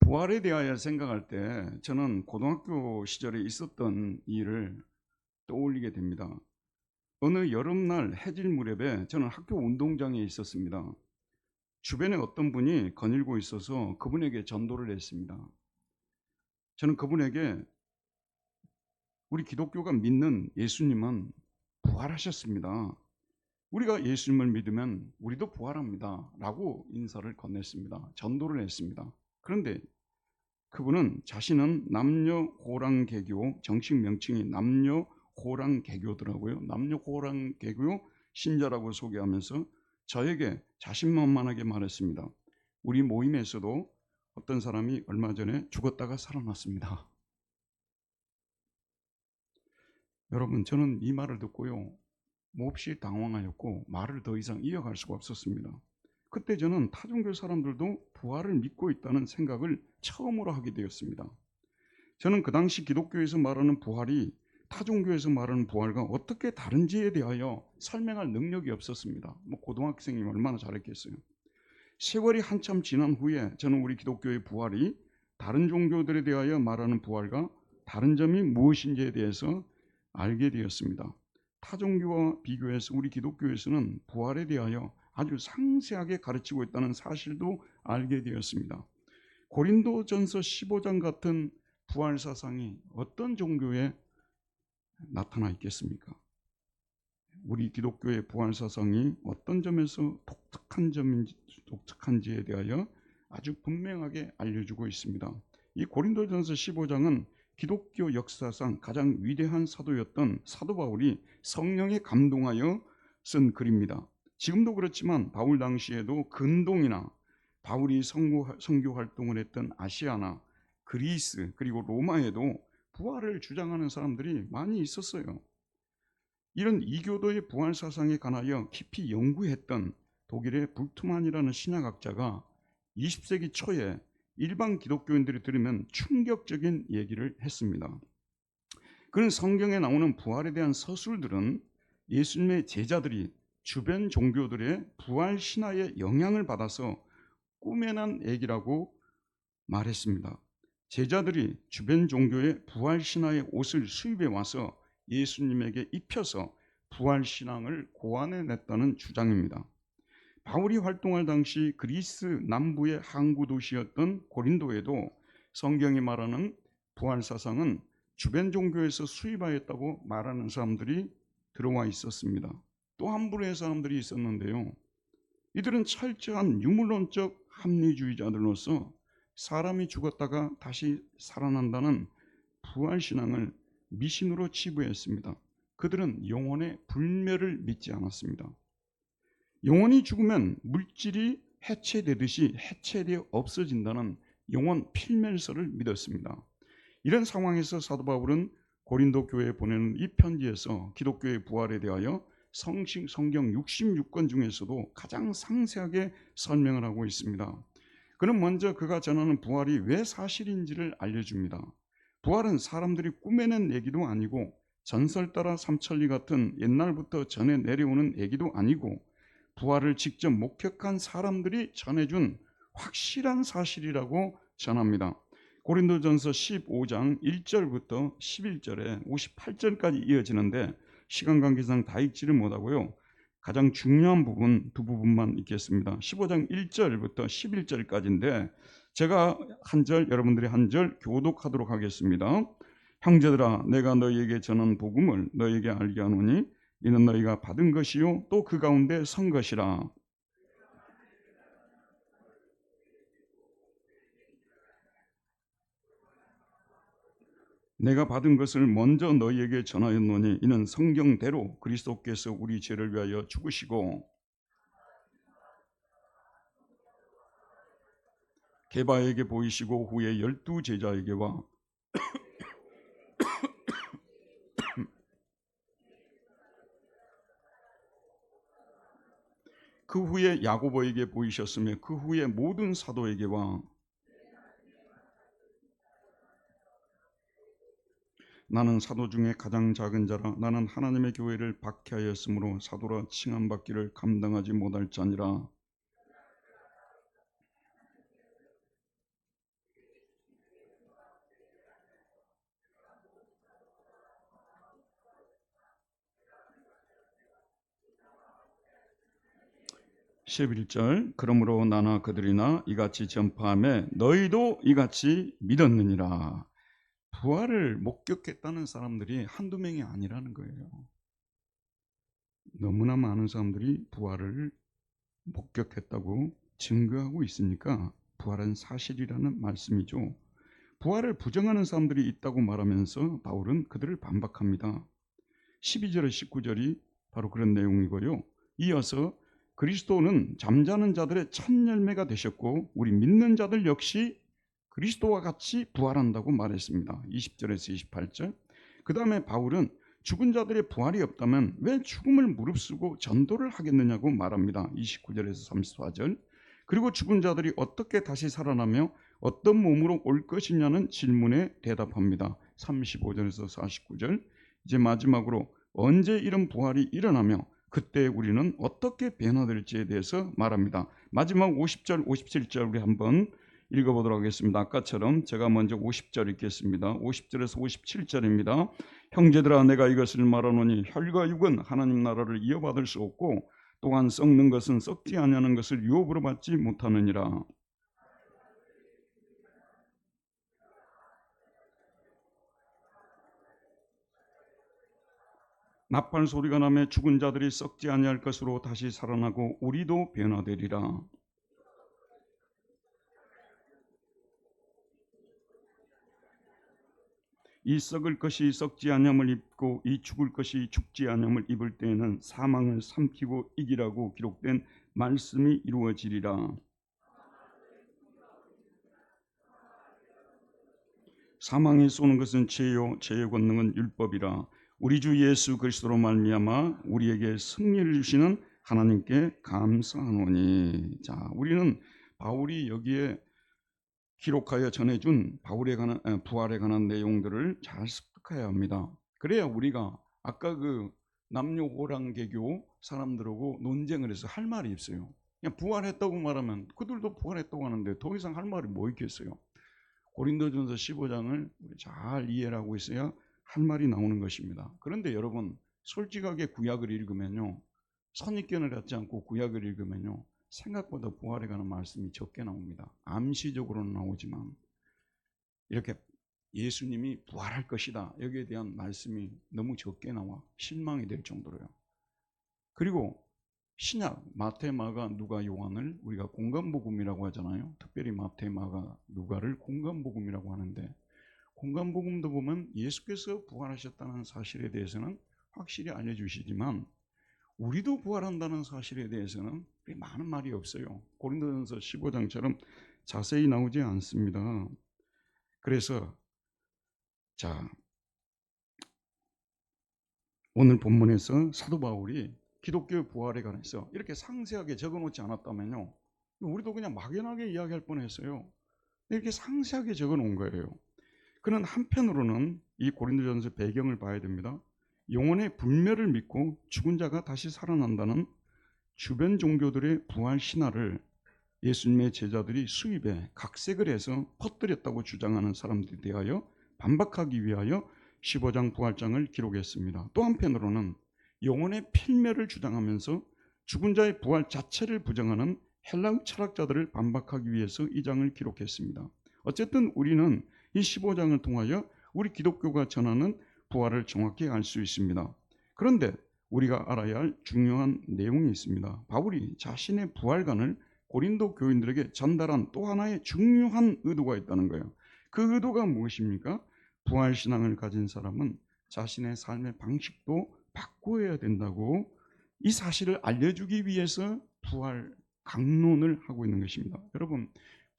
부활에 대하여 생각할 때 저는 고등학교 시절에 있었던 일을 떠올리게 됩니다. 어느 여름날 해질 무렵에 저는 학교 운동장에 있었습니다. 주변에 어떤 분이 거닐고 있어서 그분에게 전도를 했습니다. 저는 그분에게 우리 기독교가 믿는 예수님은 부활하셨습니다. 우리가 예수님을 믿으면 우리도 부활합니다. 라고 인사를 건넸습니다. 전도를 했습니다. 그런데 그분은 자신은 남녀호랑개교, 정식 명칭이 남녀호랑개교더라고요. 남녀호랑개교 신자라고 소개하면서 저에게 자신만만하게 말했습니다. 우리 모임에서도 어떤 사람이 얼마 전에 죽었다가 살아났습니다. 여러분, 저는 이 말을 듣고요, 몹시 당황하였고 말을 더 이상 이어갈 수가 없었습니다. 그때 저는 타종교 사람들도 부활을 믿고 있다는 생각을 처음으로 하게 되었습니다. 저는 그 당시 기독교에서 말하는 부활이 타종교에서 말하는 부활과 어떻게 다른지에 대하여 설명할 능력이 없었습니다. 고등학생이면 얼마나 잘했겠어요. 세월이 한참 지난 후에 저는 우리 기독교의 부활이 다른 종교들에 대하여 말하는 부활과 다른 점이 무엇인지에 대해서 알게 되었습니다. 타종교와 비교해서 우리 기독교에서는 부활에 대하여 아주 상세하게 가르치고 있다는 사실도 알게 되었습니다. 고린도전서 15장 같은 부활 사상이 어떤 종교에 나타나 있겠습니까? 우리 기독교의 부활 사상이 어떤 점에서 독특한지에 대하여 아주 분명하게 알려주고 있습니다. 이 고린도전서 15장은 기독교 역사상 가장 위대한 사도였던 사도 바울이 성령에 감동하여 쓴 글입니다. 지금도 그렇지만 바울 당시에도 근동이나 바울이 선교 활동을 했던 아시아나 그리스 그리고 로마에도 부활을 주장하는 사람들이 많이 있었어요. 이런 이교도의 부활 사상에 관하여 깊이 연구했던 독일의 불트만이라는 신학학자가 20세기 초에 일반 기독교인들이 들으면 충격적인 얘기를 했습니다. 그는 성경에 나오는 부활에 대한 서술들은 예수님의 제자들이 주변 종교들의 부활 신화에 영향을 받아서 꾸며낸 얘기라고 말했습니다. 제자들이 주변 종교의 부활 신화의 옷을 수입해 와서 예수님에게 입혀서 부활 신앙을 고안해냈다는 주장입니다. 바울이 활동할 당시 그리스 남부의 항구 도시였던 고린도에도 성경이 말하는 부활 사상은 주변 종교에서 수입하였다고 말하는 사람들이 들어와 있었습니다. 또 한 부류의 사람들이 있었는데요. 이들은 철저한 유물론적 합리주의자들로서 사람이 죽었다가 다시 살아난다는 부활신앙을 미신으로 치부했습니다. 그들은 영혼의 불멸을 믿지 않았습니다. 영혼이 죽으면 물질이 해체되듯이 해체되어 없어진다는 영혼 필멸설을 믿었습니다. 이런 상황에서 사도 바울은 고린도 교회에 보내는 이 편지에서 기독교의 부활에 대하여 성경 66권 중에서도 가장 상세하게 설명을 하고 있습니다. 그는 먼저 그가 전하는 부활이 왜 사실인지를 알려줍니다. 부활은 사람들이 꾸며낸 얘기도 아니고 전설 따라 삼천리 같은 옛날부터 전해 내려오는 얘기도 아니고 부활을 직접 목격한 사람들이 전해준 확실한 사실이라고 전합니다. 고린도전서 15장 1절부터 11절에 58절까지 이어지는데 시간 관계상 다 읽지를 못하고요. 가장 중요한 부분 두 부분만 읽겠습니다. 15장 1절부터 11절까지인데 제가 한 절, 여러분들이 한 절 교독하도록 하겠습니다. 형제들아, 내가 너희에게 전한 복음을 너희에게 알게 하노니 이는 너희가 받은 것이요 또 그 가운데 선 것이라. 내가 받은 것을 먼저 너희에게 전하였노니 이는 성경대로 그리스도께서 우리 죄를 위하여 죽으시고 게바에게 보이시고 후에 12 제자에게와 그 후에 야고보에게 보이셨으며 그 후에 모든 사도에게와 나는 사도 중에 가장 작은 자라. 나는 하나님의 교회를 박해하였으므로 사도라 칭함받기를 감당하지 못할 자니라. 11절 그러므로 나나 그들이나 이같이 전파하며 너희도 이같이 믿었느니라. 부활을 목격했다는 사람들이 한두 명이 아니라는 거예요. 너무나 많은 사람들이 부활을 목격했다고 증거하고 있으니까 부활은 사실이라는 말씀이죠. 부활을 부정하는 사람들이 있다고 말하면서 바울은 그들을 반박합니다. 12절에 19절이 바로 그런 내용이고요. 이어서 그리스도는 잠자는 자들의 첫 열매가 되셨고 우리 믿는 자들 역시 그리스도와 같이 부활한다고 말했습니다. 20절에서 28절. 그 다음에 바울은 죽은 자들의 부활이 없다면 왜 죽음을 무릅쓰고 전도를 하겠느냐고 말합니다. 29절에서 34절. 그리고 죽은 자들이 어떻게 다시 살아나며 어떤 몸으로 올 것이냐는 질문에 대답합니다. 35절에서 49절. 이제 마지막으로 언제 이런 부활이 일어나며 그때 우리는 어떻게 변화될지에 대해서 말합니다. 마지막 50절, 57절 우리 한번 읽어보도록 하겠습니다. 아까처럼 제가 먼저 50절 읽겠습니다. 50절에서 57절입니다. 형제들아 내가 이것을 말하노니 혈과 육은 하나님 나라를 이어받을 수 없고 또한 썩는 것은 썩지 아니하는 것을 유업으로 받지 못하느니라. 나팔 소리가 나며 죽은 자들이 썩지 아니할 것으로 다시 살아나고 우리도 변화되리라. 이 썩을 것이 썩지 아니함을 입고 이 죽을 것이 죽지 아니함을 입을 때에는 사망을 삼키고 이기라고 기록된 말씀이 이루어지리라. 사망이 쏘는 것은 죄요 죄의 권능은 율법이라. 우리 주 예수 그리스도로 말미암아 우리에게 승리를 주시는 하나님께 감사하노니. 자, 우리는 바울이 여기에 기록하여 전해준 부활에 관한 내용들을 잘 습득해야 합니다. 그래야 우리가 아까 그 남녀호랑개교 사람들하고 논쟁을 해서 할 말이 없어요. 그냥 부활했다고 말하면 그들도 부활했다고 하는데 더 이상 할 말이 뭐 있겠어요. 고린도전서 15장을 잘 이해를 하고 있어야 할 말이 나오는 것입니다. 그런데 여러분 솔직하게 구약을 읽으면요, 선입견을 갖지 않고 구약을 읽으면요 생각보다 부활에 관한 말씀이 적게 나옵니다. 암시적으로는 나오지만 이렇게 예수님이 부활할 것이다 여기에 대한 말씀이 너무 적게 나와 실망이 될 정도로요. 그리고 신약 마태, 마가, 누가, 요한을 우리가 공간복음이라고 하잖아요. 특별히 마태, 마가, 누가를 공간복음이라고 하는데 공간복음도 보면 예수께서 부활하셨다는 사실에 대해서는 확실히 알려주시지만 우리도 부활한다는 사실에 대해서는 많은 말이 없어요. 고린도전서 15장처럼 자세히 나오지 않습니다. 그래서 자, 오늘 본문에서 사도 바울이 기독교 부활에 관해서 이렇게 상세하게 적어놓지 않았다면요 우리도 그냥 막연하게 이야기할 뻔했어요. 이렇게 상세하게 적어놓은 거예요. 그는 한편으로는 이 고린도전서 배경을 봐야 됩니다. 영혼의 불멸을 믿고 죽은 자가 다시 살아난다는 주변 종교들의 부활 신화를 예수님의 제자들이 수입에 각색을 해서 퍼뜨렸다고 주장하는 사람들에 대하여 반박하기 위하여 15장 부활장을 기록했습니다. 또 한편으로는 영혼의 필멸을 주장하면서 죽은 자의 부활 자체를 부정하는 헬라의 철학자들을 반박하기 위해서 이 장을 기록했습니다. 어쨌든 우리는 이 15장을 통하여 우리 기독교가 전하는 부활을 정확히 알 수 있습니다. 그런데 우리가 알아야 할 중요한 내용이 있습니다. 바울이 자신의 부활관을 고린도 교인들에게 전달한 또 하나의 중요한 의도가 있다는 거예요. 그 의도가 무엇입니까? 부활신앙을 가진 사람은 자신의 삶의 방식도 바꾸어야 된다고 이 사실을 알려주기 위해서 부활 강론을 하고 있는 것입니다. 여러분,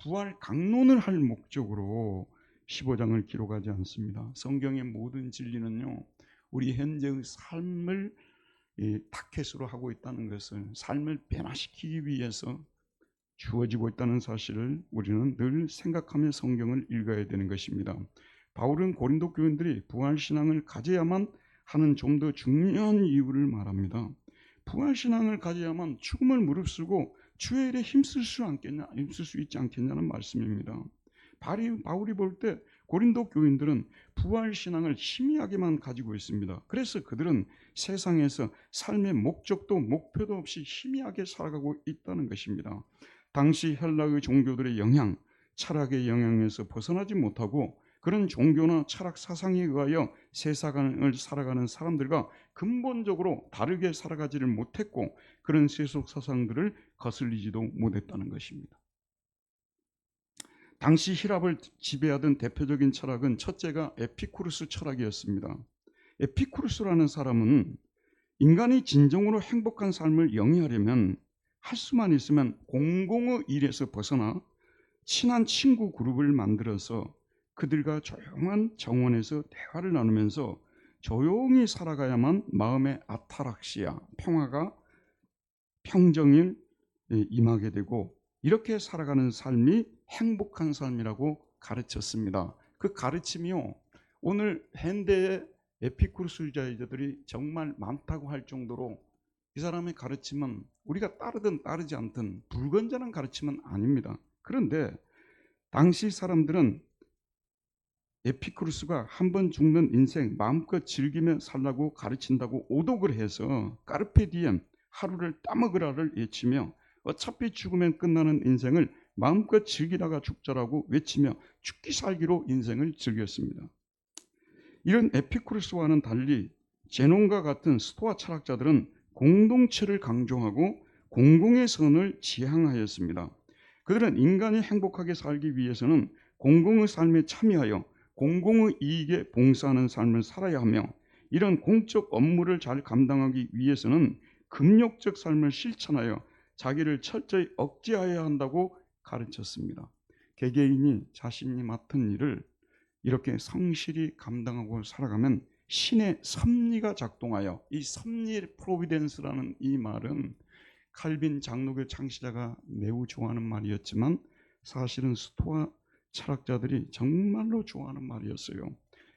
부활 강론을 할 목적으로 15장을 기록하지 않습니다. 성경의 모든 진리는요, 우리 현재의 삶을 타켓으로 하고 있다는 것을, 삶을 변화시키기 위해서 주어지고 있다는 사실을 우리는 늘 생각하며 성경을 읽어야 되는 것입니다. 바울은 고린도 교인들이 부활신앙을 가져야만 하는 좀 더 중요한 이유를 말합니다. 부활신앙을 가져야만 죽음을 무릅쓰고 주의 일에 힘쓸 수 있지 않겠냐는 말씀입니다. 바울이 볼 때 고린도 교인들은 부활 신앙을 희미하게만 가지고 있습니다. 그래서 그들은 세상에서 삶의 목적도 목표도 없이 희미하게 살아가고 있다는 것입니다. 당시 헬라의 종교들의 영향, 철학의 영향에서 벗어나지 못하고 그런 종교나 철학 사상에 의하여 세상을 살아가는 사람들과 근본적으로 다르게 살아가지를 못했고 그런 세속 사상들을 거슬리지도 못했다는 것입니다. 당시 히랍을 지배하던 대표적인 철학은 첫째가 에피쿠르스 철학이었습니다. 에피쿠르스라는 사람은 인간이 진정으로 행복한 삶을 영위하려면 할 수만 있으면 공공의 일에서 벗어나 친한 친구 그룹을 만들어서 그들과 조용한 정원에서 대화를 나누면서 조용히 살아가야만 마음의 아타락시아, 평화가 평정을 임하게 되고 이렇게 살아가는 삶이 행복한 삶이라고 가르쳤습니다. 그 가르침이요, 오늘 현대의 에피쿠르스주의자들이 정말 많다고 할 정도로 이 사람의 가르침은 우리가 따르든 따르지 않든 불건전한 가르침은 아닙니다. 그런데 당시 사람들은 에피쿠르스가 한 번 죽는 인생 마음껏 즐기며 살라고 가르친다고 오독을 해서 까르페 디엠, 하루를 따먹으라를 외치며 어차피 죽으면 끝나는 인생을 마음껏 즐기다가 죽자라고 외치며 죽기 살기로 인생을 즐겼습니다. 이런 에피쿠르스와는 달리 제논과 같은 스토아 철학자들은 공동체를 강조하고 공공의 선을 지향하였습니다. 그들은 인간이 행복하게 살기 위해서는 공공의 삶에 참여하여 공공의 이익에 봉사하는 삶을 살아야 하며 이런 공적 업무를 잘 감당하기 위해서는 금욕적 삶을 실천하여 자기를 철저히 억제해야 한다고 가르쳤습니다. 개개인이 자신이 맡은 일을 이렇게 성실히 감당하고 살아가면 신의 섭리가 작동하여, 이 섭리 프로비덴스라는 이 말은 칼빈 장로교 창시자가 매우 좋아하는 말이었지만 사실은 스토아 철학자들이 정말로 좋아하는 말이었어요.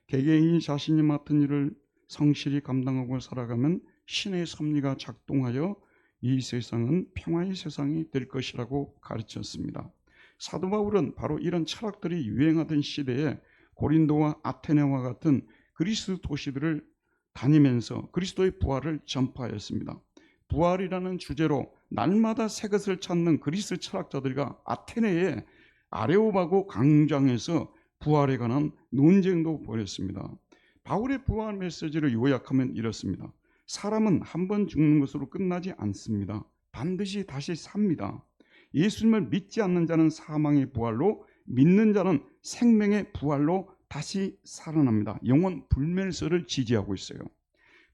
개개인이 자신이 맡은 일을 성실히 감당하고 살아가면 신의 섭리가 작동하여 이 세상은 평화의 세상이 될 것이라고 가르쳤습니다. 사도 바울은 바로 이런 철학들이 유행하던 시대에 고린도와 아테네와 같은 그리스 도시들을 다니면서 그리스도의 부활을 전파하였습니다. 부활이라는 주제로 날마다 새 것을 찾는 그리스 철학자들과 아테네의 아레오바고 광장에서 부활에 관한 논쟁도 벌였습니다. 바울의 부활 메시지를 요약하면 이렇습니다. 사람은 한 번 죽는 것으로 끝나지 않습니다. 반드시 다시 삽니다. 예수님을 믿지 않는 자는 사망의 부활로, 믿는 자는 생명의 부활로 다시 살아납니다. 영원 불멸설을 지지하고 있어요.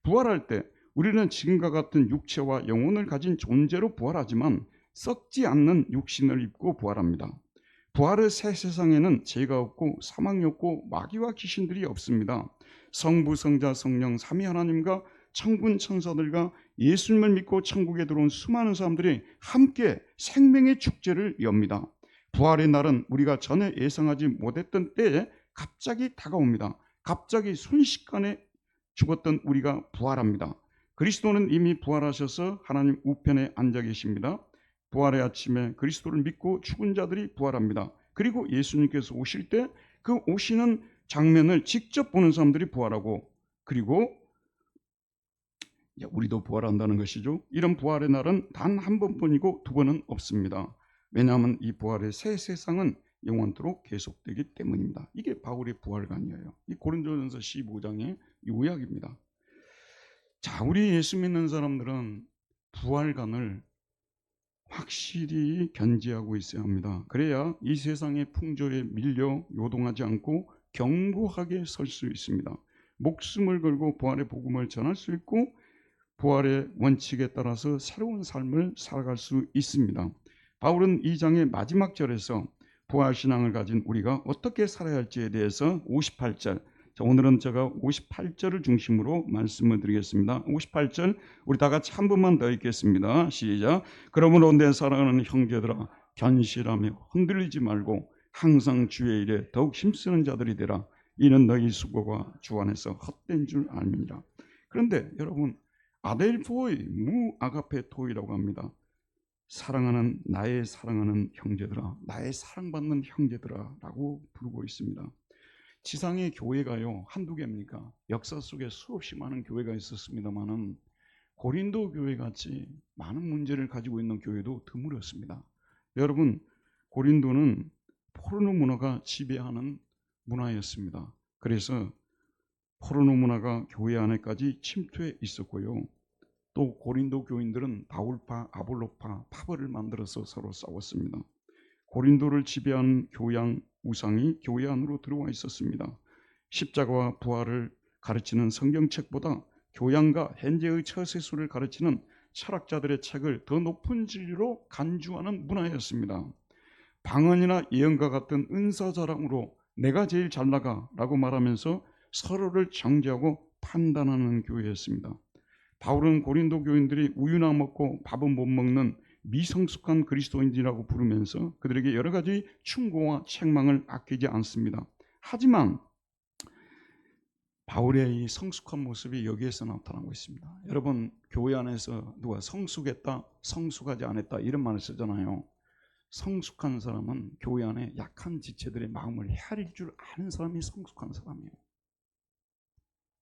부활할 때 우리는 지금과 같은 육체와 영혼을 가진 존재로 부활하지만 썩지 않는 육신을 입고 부활합니다. 부활의 새 세상에는 죄가 없고 사망이 없고 마귀와 귀신들이 없습니다. 성부, 성자, 성령 삼위 하나님과 천군 천사들과 예수님을 믿고 천국에 들어온 수많은 사람들이 함께 생명의 축제를 엽니다. 부활의 날은 우리가 전에 예상하지 못했던 때에 갑자기 다가옵니다. 갑자기 순식간에 죽었던 우리가 부활합니다. 그리스도는 이미 부활하셔서 하나님 우편에 앉아 계십니다. 부활의 아침에 그리스도를 믿고 죽은 자들이 부활합니다. 그리고 예수님께서 오실 때 그 오시는 장면을 직접 보는 사람들이 부활하고, 그리고 우리도 부활한다는 것이죠. 이런 부활의 날은 단 한 번뿐이고 두 번은 없습니다. 왜냐하면 이 부활의 새 세상은 영원토록 계속되기 때문입니다. 이게 바울의 부활관이에요. 이 고린도전서 15장의 요약입니다. 자, 우리 예수 믿는 사람들은 부활관을 확실히 견지하고 있어야 합니다. 그래야 이 세상의 풍조에 밀려 요동하지 않고 견고하게 설 수 있습니다. 목숨을 걸고 부활의 복음을 전할 수 있고 부활의 원칙에 따라서 새로운 삶을 살아갈 수 있습니다. 바울은 이 장의 마지막 절에서 부활신앙을 가진 우리가 어떻게 살아야 할지에 대해서 58절, 오늘은 제가 58절을 중심으로 말씀을 드리겠습니다. 58절 우리 다 같이 한 번만 더 읽겠습니다. 시작. 그러므로 내 사랑하는 형제들아 견실하며 흔들리지 말고 항상 주의 일에 더욱 힘쓰는 자들이 되라. 이는 너희 수고가 주 안에서 헛된 줄 알미니라. 그런데 여러분, 아델포이 무 아가페토이라고 합니다. 사랑하는 나의 사랑하는 형제들아, 나의 사랑받는 형제들아 라고 부르고 있습니다. 지상의 교회가요 한두 개입니까? 역사 속에 수없이 많은 교회가 있었습니다만은 고린도 교회 같이 많은 문제를 가지고 있는 교회도 드물었습니다. 여러분, 고린도는 포르노 문화가 지배하는 문화였습니다. 그래서 포르노 문화가 교회 안에까지 침투해 있었고요. 또 고린도 교인들은 바울파, 아볼로파, 파벌을 만들어서 서로 싸웠습니다. 고린도를 지배한 교양 우상이 교회 안으로 들어와 있었습니다. 십자가와 부활을 가르치는 성경책보다 교양과 현재의 처세술을 가르치는 철학자들의 책을 더 높은 진리로 간주하는 문화였습니다. 방언이나 예언과 같은 은사자랑으로 내가 제일 잘 나가라고 말하면서 서로를 정죄하고 판단하는 교회였습니다. 바울은 고린도 교인들이 우유나 먹고 밥은 못 먹는 미성숙한 그리스도인이라고 부르면서 그들에게 여러 가지 충고와 책망을 아끼지 않습니다. 하지만 바울의 이 성숙한 모습이 여기에서 나타나고 있습니다. 여러분, 교회 안에서 누가 성숙했다, 성숙하지 않았다 이런 말을 쓰잖아요. 성숙한 사람은 교회 안에 약한 지체들의 마음을 헤아릴 줄 아는 사람이 성숙한 사람이에요.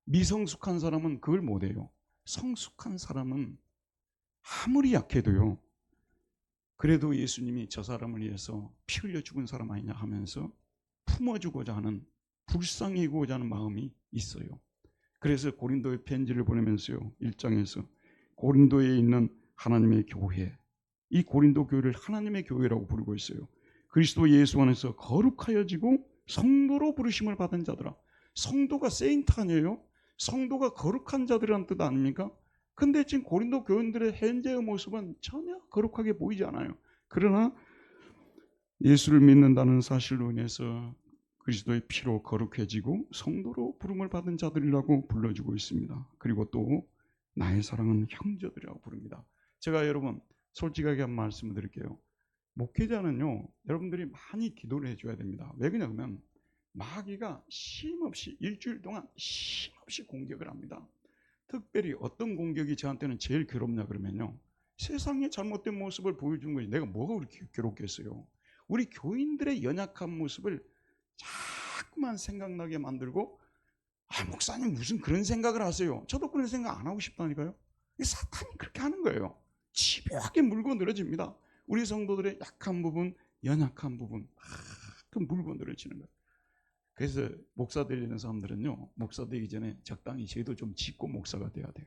미성숙한 사람은 그걸 못해요. 성숙한 사람은 아무리 약해도요, 그래도 예수님이 저 사람을 위해서 피 흘려 죽은 사람 아니냐 하면서 품어주고자 하는, 불쌍히고자 하는 마음이 있어요. 그래서 고린도에 편지를 보내면서요 1장에서 고린도에 있는 하나님의 교회, 이 고린도 교회를 하나님의 교회라고 부르고 있어요. 그리스도 예수 안에서 거룩하여지고 성도로 부르심을 받은 자들아. 성도가 세인트 아니에요? 성도가 거룩한 자들이라는 뜻 아닙니까? 근데 지금 고린도 교인들의 현재의 모습은 전혀 거룩하게 보이지 않아요. 그러나 예수를 믿는다는 사실로 인해서 그리스도의 피로 거룩해지고 성도로 부름을 받은 자들이라고 불러주고 있습니다. 그리고 또 나의 사랑하는 형제들이라고 부릅니다. 제가 여러분 솔직하게 한 말씀을 드릴게요. 목회자는요 여러분들이 많이 기도를 해줘야 됩니다. 왜 그러냐면 마귀가 쉼없이 일주일 동안 쉼없이 공격을 합니다. 특별히 어떤 공격이 저한테는 제일 괴롭냐 그러면요, 세상의 잘못된 모습을 보여주는 거지. 내가 뭐가 그렇게 괴롭겠어요. 우리 교인들의 연약한 모습을 자꾸만 생각나게 만들고, 목사님 무슨 그런 생각을 하세요? 저도 그런 생각 안 하고 싶다니까요. 사탄이 그렇게 하는 거예요. 집요하게 물고 늘어집니다. 우리 성도들의 약한 부분, 연약한 부분 그 물고 늘어지는 거예요. 그래서 목사 되려는 사람들은요, 목사 되기 전에 적당히 죄도 좀 짓고 목사가 돼야 돼요.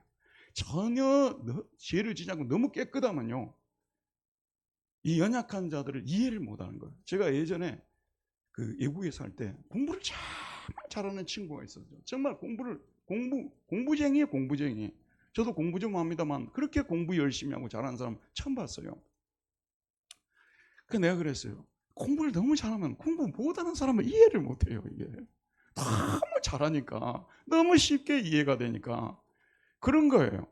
전혀 죄를 지지 않고 너무 깨끗하면요, 이 연약한 자들을 이해를 못하는 거예요. 제가 예전에 그 외국에 살 때 공부를 정말 잘하는 친구가 있었죠. 정말 공부쟁이에요, 공부쟁이. 저도 공부 좀 합니다만 그렇게 공부 열심히 하고 잘하는 사람 처음 봤어요. 그래서 내가 그랬어요. 공부를 너무 잘하면 공부 못하는 사람은 이해를 못해요. 이게 너무 잘하니까, 너무 쉽게 이해가 되니까 그런 거예요.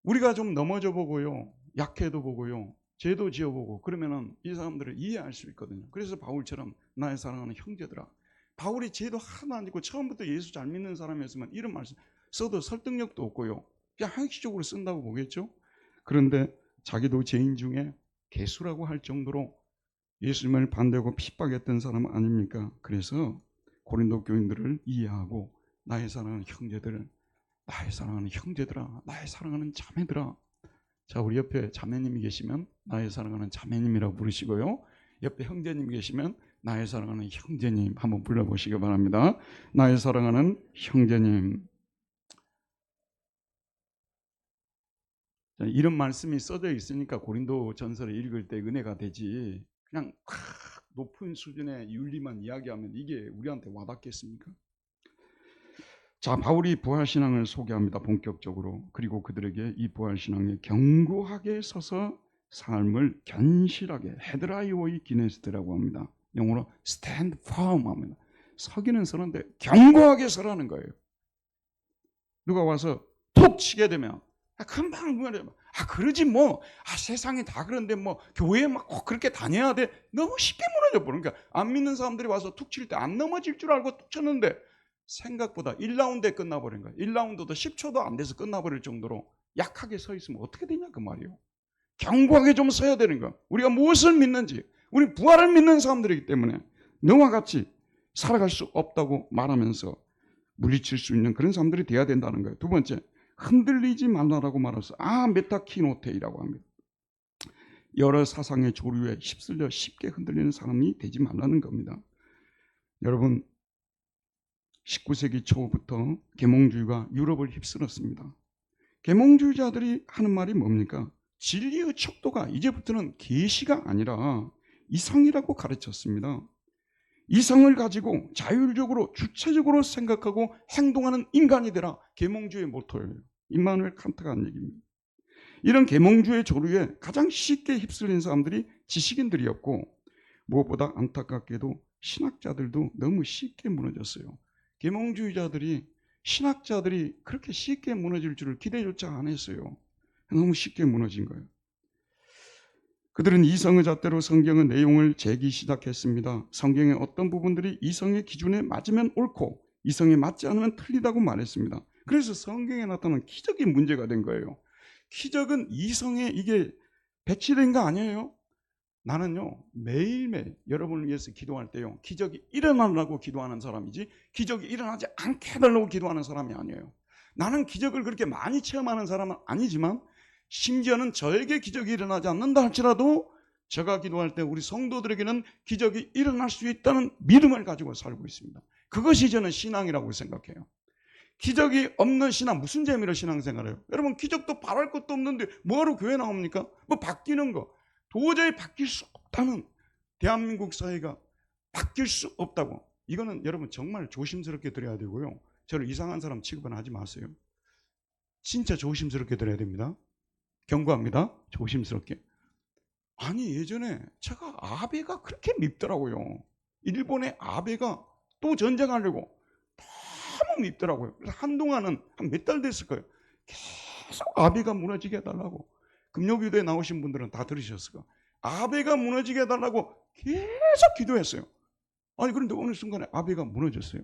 우리가 좀 넘어져 보고요, 약해도 보고요, 죄도 지어보고 그러면은 이 사람들을 이해할 수 있거든요. 그래서 바울처럼 나의 사랑하는 형제들아. 바울이 죄도 하나도 안 짓고 처음부터 예수 잘 믿는 사람이었으면 이런 말씀 써도 설득력도 없고요, 그냥 형식적으로 쓴다고 보겠죠. 그런데 자기도 죄인 중에 개수라고 할 정도로 예수님을 반대하고 핍박했던 사람 아닙니까? 그래서 고린도 교인들을 이해하고 나의 사랑하는 형제들을, 나의 사랑하는 형제들아, 나의 사랑하는 자매들아. 자, 우리 옆에 자매님이 계시면 나의 사랑하는 자매님이라고 부르시고요, 옆에 형제님 계시면 나의 사랑하는 형제님 한번 불러보시기 바랍니다. 나의 사랑하는 형제님. 이런 말씀이 써져 있으니까 고린도 전서를 읽을 때 은혜가 되지, 그냥 높은 수준의 윤리만 이야기하면 이게 우리한테 와닿겠습니까? 자, 바울이 부활신앙을 소개합니다. 본격적으로. 그리고 그들에게 이 부활신앙에 견고하게 서서 삶을 견실하게, 헤드라이오이 기네스트라고 합니다. 영어로 stand firm 합니다. 서기는 서는데 견고하게 서라는 거예요. 누가 와서 툭 치게 되면 금방 그러지 뭐, 세상이 다 그런데 뭐 교회에 막 꼭 그렇게 다녀야 돼, 너무 쉽게 무너져 버리니까. 그러니까 안 믿는 사람들이 와서 툭 칠 때 안 넘어질 줄 알고 툭 쳤는데 생각보다 1라운드에 끝나버린 거예요. 1라운드도 10초도 안 돼서 끝나버릴 정도로 약하게 서 있으면 어떻게 되냐 그 말이에요. 견고하게 좀 서야 되는 거. 우리가 무엇을 믿는지, 우리 부활을 믿는 사람들이기 때문에 너와 같이 살아갈 수 없다고 말하면서 물리칠 수 있는 그런 사람들이 돼야 된다는 거예요. 두 번째, 흔들리지 말라라고 말해서 메타키노테이라고 합니다. 여러 사상의 조류에 휩쓸려 쉽게 흔들리는 사람이 되지 말라는 겁니다. 여러분, 19세기 초부터 계몽주의가 유럽을 휩쓸었습니다. 계몽주의자들이 하는 말이 뭡니까? 진리의 척도가 이제부터는 계시가 아니라 이성이라고 가르쳤습니다. 이성을 가지고 자율적으로 주체적으로 생각하고 행동하는 인간이 되라. 계몽주의의 모토예요. 임마누엘 칸트가 한 얘기입니다. 이런 계몽주의 조류에 가장 쉽게 휩쓸린 사람들이 지식인들이었고, 무엇보다 안타깝게도 신학자들도 너무 쉽게 무너졌어요. 계몽주의자들이, 신학자들이 그렇게 쉽게 무너질 줄을 기대조차 안 했어요. 너무 쉽게 무너진 거예요. 그들은 이성의 잣대로 성경의 내용을 재기 시작했습니다. 성경의 어떤 부분들이 이성의 기준에 맞으면 옳고 이성에 맞지 않으면 틀리다고 말했습니다. 그래서 성경에 나타난 기적이 문제가 된 거예요. 기적은 이성에 이게 배치된 거 아니에요? 나는요, 매일매일 여러분을 위해서 기도할 때요, 기적이 일어나려고 기도하는 사람이지 기적이 일어나지 않게 해달라고 기도하는 사람이 아니에요. 나는 기적을 그렇게 많이 체험하는 사람은 아니지만 심지어는 저에게 기적이 일어나지 않는다 할지라도 제가 기도할 때 우리 성도들에게는 기적이 일어날 수 있다는 믿음을 가지고 살고 있습니다. 그것이 저는 신앙이라고 생각해요. 기적이 없는 신앙, 무슨 재미로 신앙생활해요? 여러분, 기적도 바랄 것도 없는데 뭐하러 교회 나옵니까? 뭐 바뀌는 거, 도저히 바뀔 수 없다는 대한민국 사회가 바뀔 수 없다고. 이거는 여러분 정말 조심스럽게 들어야 되고요. 저를 이상한 사람 취급은 하지 마세요. 진짜 조심스럽게 들어야 됩니다. 경고합니다. 조심스럽게. 아니, 예전에 제가 아베가 그렇게 밉더라고요. 일본의 아베가 또 전쟁하려고 너무 밉더라고요. 그래서 한동안은 한 몇 달 됐을 거예요. 계속 아베가 무너지게 해달라고. 금요기도에 나오신 분들은 다 들으셨을 거예요. 아베가 무너지게 해달라고 계속 기도했어요. 아니, 그런데 어느 순간에 아베가 무너졌어요.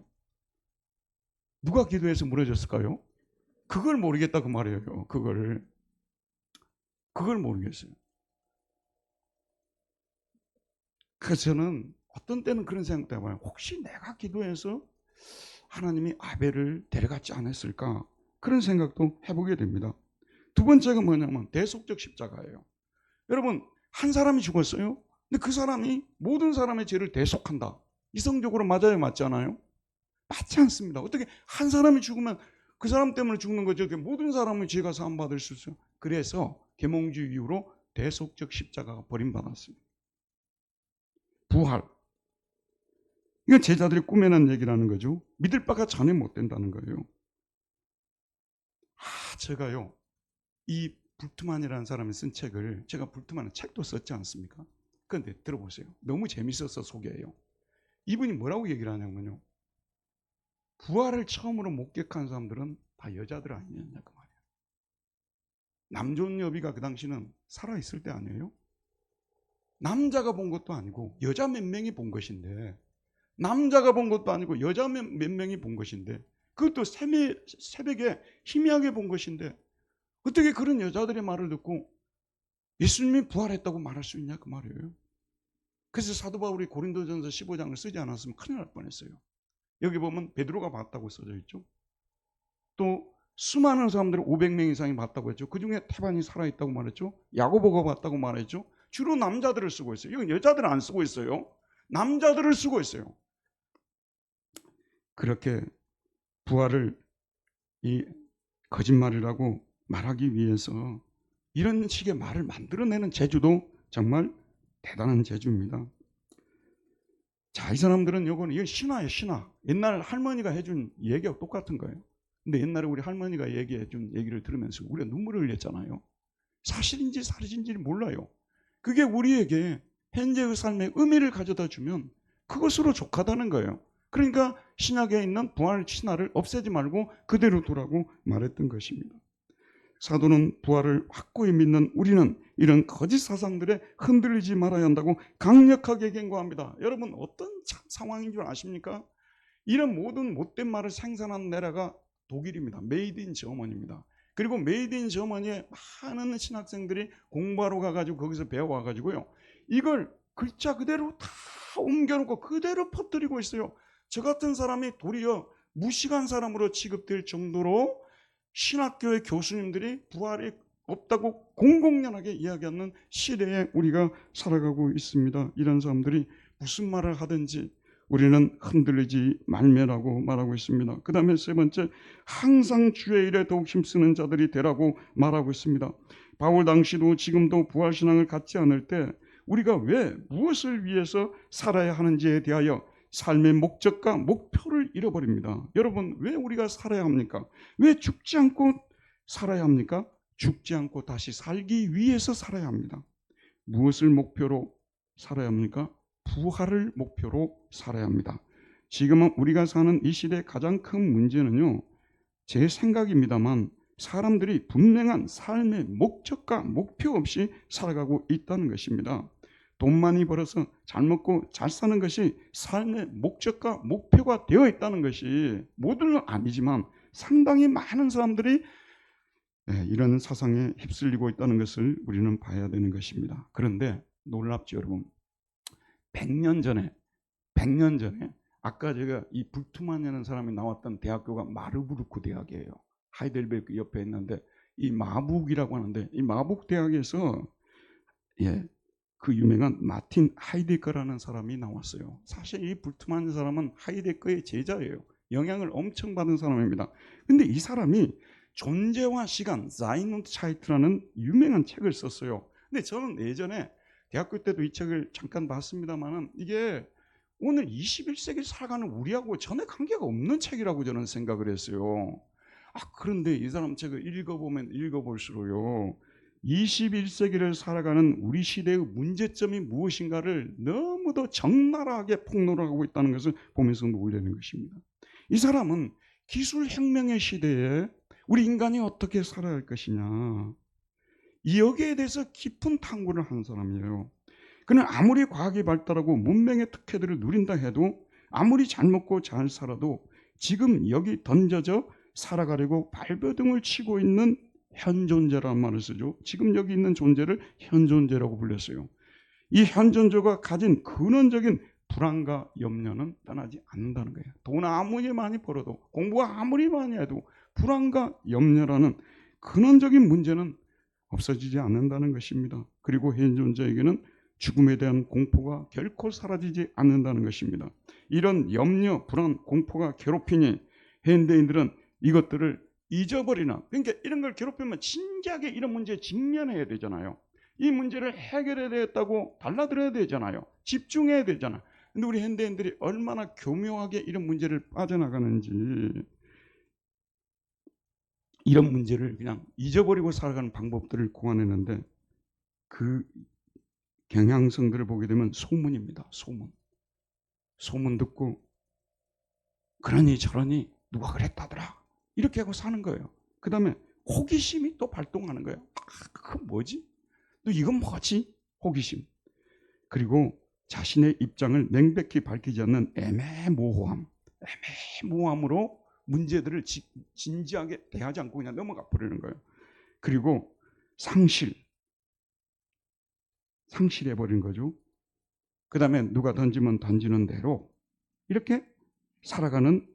누가 기도해서 무너졌을까요? 그걸 모르겠다 그 말이에요. 그걸 모르겠어요. 그래서 저는 어떤 때는 그런 생각도 해봐요. 혹시 내가 기도해서 하나님이 아벨을 데려갔지 않았을까? 그런 생각도 해보게 됩니다. 두 번째가 뭐냐면 대속적 십자가예요. 여러분, 한 사람이 죽었어요. 근데 그 사람이 모든 사람의 죄를 대속한다. 이성적으로 맞아요, 맞지 않아요? 맞지 않습니다. 어떻게 한 사람이 죽으면 그 사람 때문에 죽는 거죠. 모든 사람의 죄가 사함받을 수 있어요. 그래서 계몽주의 이후로 대속적 십자가가 버림받았습니다. 부활. 이건 제자들이 꾸며낸 얘기라는 거죠. 믿을 바가 전혀 못 된다는 거예요. 제가요, 이 불트만이라는 사람이 쓴 책을, 제가 불트만의 책도 썼지 않습니까? 그런데 들어보세요. 너무 재밌어서 소개해요. 이분이 뭐라고 얘기를 하냐면요, 부활을 처음으로 목격한 사람들은 다 여자들 아니었냐 그 말이에요. 남존여비가 그 당시는 살아있을 때 아니에요? 남자가 본 것도 아니고 여자 몇 명이 본 것인데, 남자가 본 것도 아니고 여자 몇 명이 본 것인데, 그것도 새벽에 희미하게 본 것인데 어떻게 그런 여자들의 말을 듣고 예수님이 부활했다고 말할 수 있냐 그 말이에요. 그래서 사도 바울이 고린도전서 15장을 쓰지 않았으면 큰일 날 뻔했어요. 여기 보면 베드로가 봤다고 써져 있죠. 또 수많은 사람들이 500명 이상이 봤다고 했죠. 그중에 태반이 살아있다고 말했죠. 야고보가 봤다고 말했죠. 주로 남자들을 쓰고 있어요. 이건 여자들은 안 쓰고 있어요. 남자들을 쓰고 있어요. 그렇게 부활을 이 거짓말이라고 말하기 위해서 이런 식의 말을 만들어내는 재주도 정말 대단한 재주입니다. 자, 이 사람들은 이건 신화예요, 신화. 옛날 할머니가 해준 얘기하고 똑같은 거예요. 근데 옛날에 우리 할머니가 얘기해준 얘기를 들으면서 우리가 눈물을 흘렸잖아요. 사실인지 사실인지를 몰라요. 그게 우리에게 현재의 삶에 의미를 가져다 주면 그것으로 족하다는 거예요. 그러니까 신약에 있는 부활 신화를 없애지 말고 그대로 두라고 말했던 것입니다. 사도는 부활을 확고히 믿는 우리는 이런 거짓 사상들에 흔들리지 말아야 한다고 강력하게 경고합니다. 여러분, 어떤 상황인 줄 아십니까? 이런 모든 못된 말을 생산한 나라가 독일입니다. 메이드 인 저머니입니다. 그리고 메이드 인 저머니에 많은 신학생들이 공부하러 가가지고 거기서 배워와가지고요, 이걸 글자 그대로 다 옮겨놓고 그대로 퍼뜨리고 있어요. 저 같은 사람이 도리어 무식한 사람으로 취급될 정도로 신학교의 교수님들이 부활이 없다고 공공연하게 이야기하는 시대에 우리가 살아가고 있습니다. 이런 사람들이 무슨 말을 하든지 우리는 흔들리지 말매라고 말하고 있습니다. 그 다음에 세 번째, 항상 주의 일에 더욱 힘쓰는 자들이 되라고 말하고 있습니다. 바울 당시도 지금도 부활신앙을 갖지 않을 때 우리가 왜 무엇을 위해서 살아야 하는지에 대하여 삶의 목적과 목표를 잃어버립니다. 여러분, 왜 우리가 살아야 합니까? 왜 죽지 않고 살아야 합니까? 죽지 않고 다시 살기 위해서 살아야 합니다. 무엇을 목표로 살아야 합니까? 부활을 목표로 살아야 합니다. 지금은 우리가 사는 이 시대의 가장 큰 문제는요, 제 생각입니다만 사람들이 분명한 삶의 목적과 목표 없이 살아가고 있다는 것입니다. 돈 많이 벌어서 잘 먹고 잘 사는 것이 삶의 목적과 목표가 되어 있다는 것이, 모두는 아니지만 상당히 많은 사람들이 이런 사상에 휩쓸리고 있다는 것을 우리는 봐야 되는 것입니다. 그런데 놀랍죠, 여러분. 100년 전에 아까 제가 이 불투만이라는 사람이 나왔던 대학교가 마르부르크 대학이에요. 하이델베르크 옆에 있는데 이 마북이라고 하는데, 이 마북 대학에서 그 유명한 마틴 하이데거라는 사람이 나왔어요. 사실 이 불투만 사람은 하이데거의 제자예요. 영향을 엄청 받은 사람입니다. 근데 이 사람이 존재와 시간, Sein und Zeit라는 유명한 책을 썼어요. 근데 저는 예전에 대학교 때도 이 책을 잠깐 봤습니다만은 이게 오늘 21세기 살아가는 우리하고 전혀 관계가 없는 책이라고 저는 생각을 했어요. 그런데 이 사람 책을 읽어보면 읽어볼수록요, 21세기를 살아가는 우리 시대의 문제점이 무엇인가를 너무도 적나라하게 폭로를 하고 있다는 것을 보면서 놀라는 것입니다. 이 사람은 기술혁명의 시대에 우리 인간이 어떻게 살아야 할 것이냐, 여기에 대해서 깊은 탐구를 한 사람이에요. 그는 아무리 과학이 발달하고 문명의 특혜들을 누린다 해도, 아무리 잘 먹고 잘 살아도 지금 여기 던져져 살아가려고 발버둥을 치고 있는 현존재라는 말을 쓰죠. 지금 여기 있는 존재를 현존재라고 불렸어요. 이 현존재가 가진 근원적인 불안과 염려는 떠나지 않는다는 거예요. 돈 아무리 많이 벌어도, 공부 아무리 많이 해도 불안과 염려라는 근원적인 문제는 없어지지 않는다는 것입니다. 그리고 현존자에게는 죽음에 대한 공포가 결코 사라지지 않는다는 것입니다. 이런 염려, 불안, 공포가 괴롭히니 현대인들은 이것들을 잊어버리나, 그러니까 이런 걸 괴롭히면 진지하게 이런 문제에 직면해야 되잖아요. 이 문제를 해결해야 되겠다고 달라들어야 되잖아요. 집중해야 되잖아요. 근데 우리 현대인들이 얼마나 교묘하게 이런 문제를 빠져나가는지, 이런 문제를 그냥 잊어버리고 살아가는 방법들을 고안했는데, 그 경향성들을 보게 되면 소문입니다. 소문 듣고 그러니 저러니 누가 그랬다더라 이렇게 하고 사는 거예요. 그 다음에 호기심이 또 발동하는 거예요. 그건 뭐지? 또 이건 뭐지? 호기심. 그리고 자신의 입장을 명백히 밝히지 않는 애매모호함으로 문제들을 진지하게 대하지 않고 그냥 넘어가 버리는 거예요. 그리고 상실해버린 거죠. 그 다음에 누가 던지면 던지는 대로 이렇게 살아가는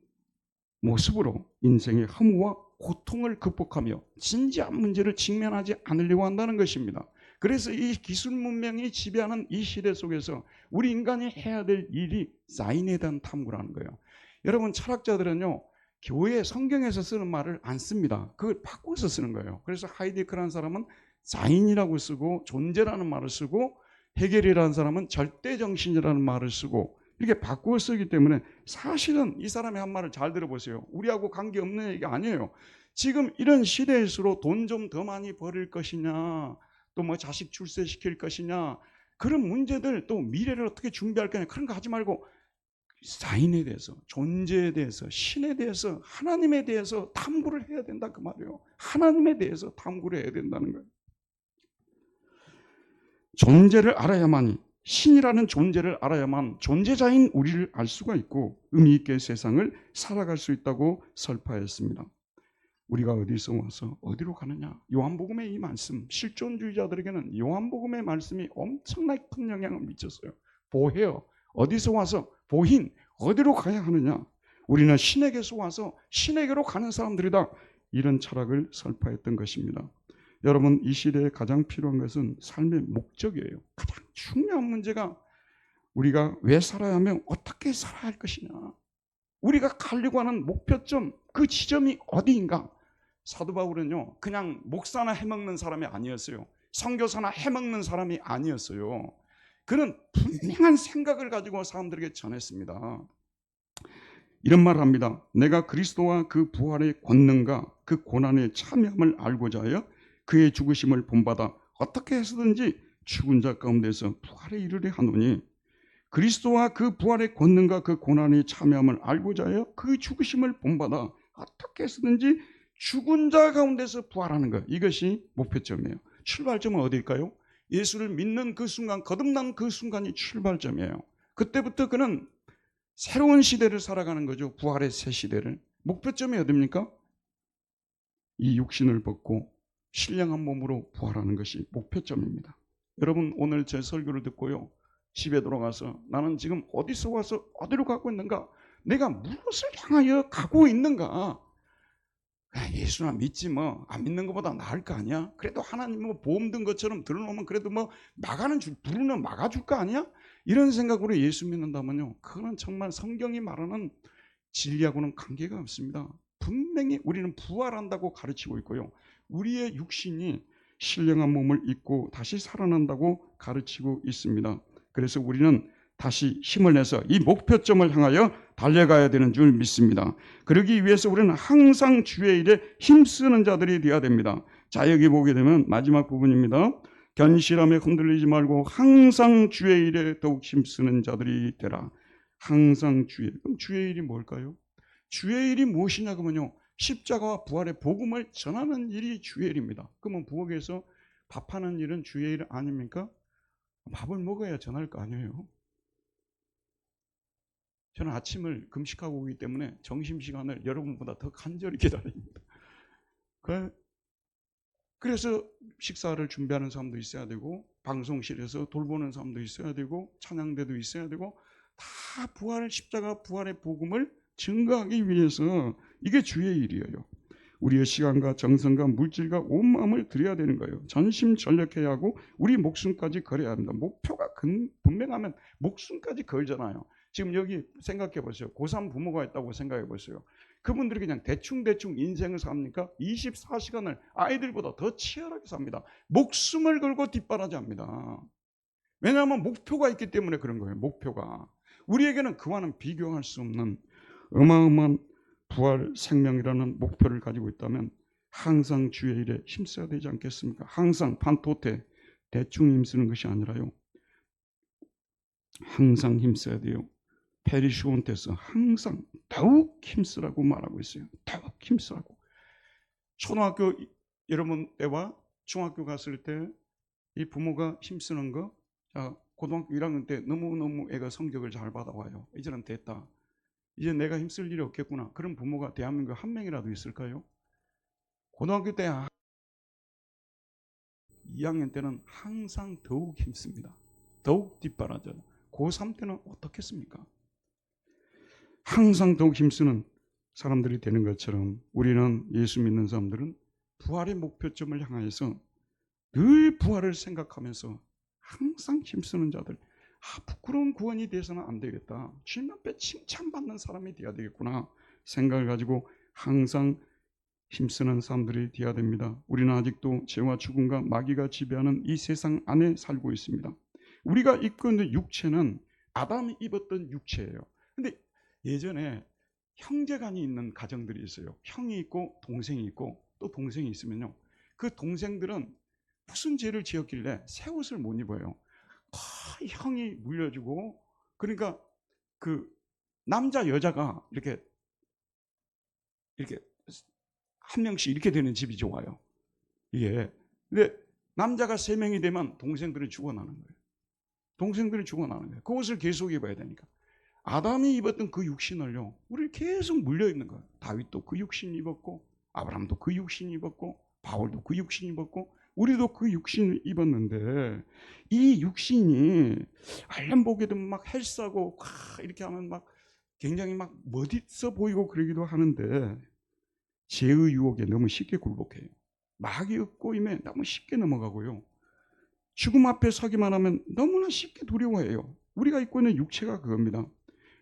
모습으로 인생의 허무와 고통을 극복하며 진지한 문제를 직면하지 않으려고 한다는 것입니다. 그래서 이 기술 문명이 지배하는 이 시대 속에서 우리 인간이 해야 될 일이 사인에 대한 탐구라는 거예요. 여러분, 철학자들은요, 교회 성경에서 쓰는 말을 안 씁니다. 그걸 바꿔서 쓰는 거예요. 그래서 하이데거라는 사람은 자인이라고 쓰고 존재라는 말을 쓰고, 헤겔이라는 사람은 절대정신이라는 말을 쓰고, 이렇게 바꾸어 쓰기 때문에 사실은 이 사람이 한 말을 잘 들어보세요. 우리하고 관계없는 얘기가 아니에요. 지금 이런 시대일수록 돈 좀 더 많이 벌일 것이냐, 또 뭐 자식 출세시킬 것이냐, 그런 문제들, 또 미래를 어떻게 준비할 거냐, 그런 거 하지 말고 사인에 대해서, 존재에 대해서, 신에 대해서, 하나님에 대해서 탐구를 해야 된다, 그 말이에요. 하나님에 대해서 탐구를 해야 된다는 거예요. 존재를 알아야만, 신이라는 존재를 알아야만 존재자인 우리를 알 수가 있고 의미 있게 세상을 살아갈 수 있다고 설파했습니다. 우리가 어디서 와서 어디로 가느냐. 요한복음의 이 말씀, 실존주의자들에게는 요한복음의 말씀이 엄청나게 큰 영향을 미쳤어요. 보혜요, 어디서 와서 보흰, 어디로 가야 하느냐. 우리는 신에게서 와서 신에게로 가는 사람들이다. 이런 철학을 설파했던 것입니다. 여러분, 이 시대에 가장 필요한 것은 삶의 목적이에요. 가장 중요한 문제가 우리가 왜 살아야 하며 어떻게 살아야 할 것이냐. 우리가 가려고 하는 목표점, 그 지점이 어디인가. 사도 바울은요, 그냥 목사나 해먹는 사람이 아니었어요. 선교사나 해먹는 사람이 아니었어요. 그는 분명한 생각을 가지고 사람들에게 전했습니다. 이런 말을 합니다. 내가 그리스도와 그 부활의 권능과 그 고난의 참여함을 알고자 하여 그의 죽으심을 본받아 어떻게 해서든지 죽은 자 가운데서 부활에 이르려 하노니, 그리스도와 그 부활의 권능과 그 고난의 참여함을 알고자 하여 그 죽으심을 본받아 어떻게 해서든지 죽은 자 가운데서 부활하는 것, 이것이 목표점이에요. 출발점은 어디일까요? 예수를 믿는 그 순간, 거듭난 그 순간이 출발점이에요. 그때부터 그는 새로운 시대를 살아가는 거죠. 부활의 새 시대를. 목표점이 어디입니까? 이 육신을 벗고 신령한 몸으로 부활하는 것이 목표점입니다. 여러분, 오늘 제 설교를 듣고요, 집에 돌아가서 나는 지금 어디서 와서 어디로 가고 있는가, 내가 무엇을 향하여 가고 있는가. 예수나 믿지 뭐, 안 믿는 것보다 나을 거 아니야. 그래도 하나님 뭐 보험 든 것처럼 들어놓으면 그래도 뭐 막아는 부르면 막아줄 거 아니야. 이런 생각으로 예수 믿는다면요, 그거는 정말 성경이 말하는 진리하고는 관계가 없습니다. 분명히 우리는 부활한다고 가르치고 있고요, 우리의 육신이 신령한 몸을 입고 다시 살아난다고 가르치고 있습니다. 그래서 우리는 다시 힘을 내서 이 목표점을 향하여 달려가야 되는 줄 믿습니다. 그러기 위해서 우리는 항상 주의 일에 힘쓰는 자들이 되어야 됩니다. 자, 여기 보게 되면 마지막 부분입니다. 견실함에 흔들리지 말고 항상 주의 일에 더욱 힘쓰는 자들이 되라. 항상 주의. 그럼 주의 일이 뭘까요? 주의 일이 무엇이냐 그러면요, 십자가와 부활의 복음을 전하는 일이 주의 일입니다. 그러면 부엌에서 밥하는 일은 주의 일 아닙니까? 밥을 먹어야 전할 거 아니에요. 저는 아침을 금식하고 오기 때문에 점심시간을 여러분보다 더 간절히 기다립니다. 그래서 식사를 준비하는 사람도 있어야 되고, 방송실에서 돌보는 사람도 있어야 되고, 찬양대도 있어야 되고, 다 부활, 십자가 부활의 복음을 증거하기 위해서 이게 주의 일이에요. 우리의 시간과 정성과 물질과 온 마음을 들여야 되는 거예요. 전심전력해야 하고 우리 목숨까지 걸어야 합니다. 목표가 분명하면 목숨까지 걸잖아요. 지금 여기 생각해 보세요. 고3 부모가 있다고 생각해 보세요. 그분들이 그냥 대충대충 인생을 삽니까? 24시간을 아이들보다 더 치열하게 삽니다. 목숨을 걸고 뒷바라지합니다. 왜냐하면 목표가 있기 때문에 그런 거예요. 목표가. 우리에게는 그와는 비교할 수 없는 어마어마한 부활 생명이라는 목표를 가지고 있다면 항상 주의 일에 힘써야 되지 않겠습니까? 항상 판토테, 대충 힘쓰는 것이 아니라요, 항상 힘써야 돼요. 페리시온테서 항상 더욱 힘쓰라고 말하고 있어요. 더욱 힘쓰라고. 초등학교 여러분 때와 중학교 갔을 때 이 부모가 힘쓰는 거, 자, 고등학교 1학년 때 너무너무 애가 성적을 잘 받아와요. 이제는 됐다, 이제 내가 힘쓸 일이 없겠구나. 그런 부모가 대한민국에 한 명이라도 있을까요? 고등학교 때 2학년 때는 항상 더욱 힘씁니다. 더욱 뒷바라져요. 고3 때는 어떻겠습니까? 항상 더욱 힘쓰는 사람들이 되는 것처럼 우리는, 예수 믿는 사람들은 부활의 목표점을 향해서 늘 부활을 생각하면서 항상 힘쓰는 자들. 부끄러운 구원이 돼서는 안 되겠다. 주님 앞에 칭찬받는 사람이 되어야 되겠구나 생각을 가지고 항상 힘쓰는 사람들이 되어야 됩니다. 우리는 아직도 죄와 죽음과 마귀가 지배하는 이 세상 안에 살고 있습니다. 우리가 입고 있는 육체는 아담이 입었던 육체예요. 근데 예전에 형제간이 있는 가정들이 있어요. 형이 있고 동생이 있고, 또 동생이 있으면요, 그 동생들은 무슨 죄를 지었길래 새 옷을 못 입어요. 형이 물려주고, 그러니까 그 남자 여자가 이렇게 한 명씩 이렇게 되는 집이 좋아요. 이게. 근데 남자가 3명이 되면 동생들이 죽어나는 거예요. 동생들이 죽어나는 거예요. 그 옷을 계속 입어야 되니까. 아담이 입었던 그 육신을요, 우리 계속 물려 입는 거예요. 다윗도 그 육신 입었고, 아브라함도 그 육신 입었고 바울도 그 육신 입었고 우리도 그 육신을 입었는데 이 육신이 알람 보게 되면 막 헬스하고 이렇게 하면 막 굉장히 막 멋있어 보이고 그러기도 하는데 죄의 유혹에 너무 쉽게 굴복해요. 마귀의 꼬임에 너무 쉽게 넘어가고요. 죽음 앞에 서기만 하면 너무나 쉽게 두려워해요. 우리가 입고 있는 육체가 그겁니다.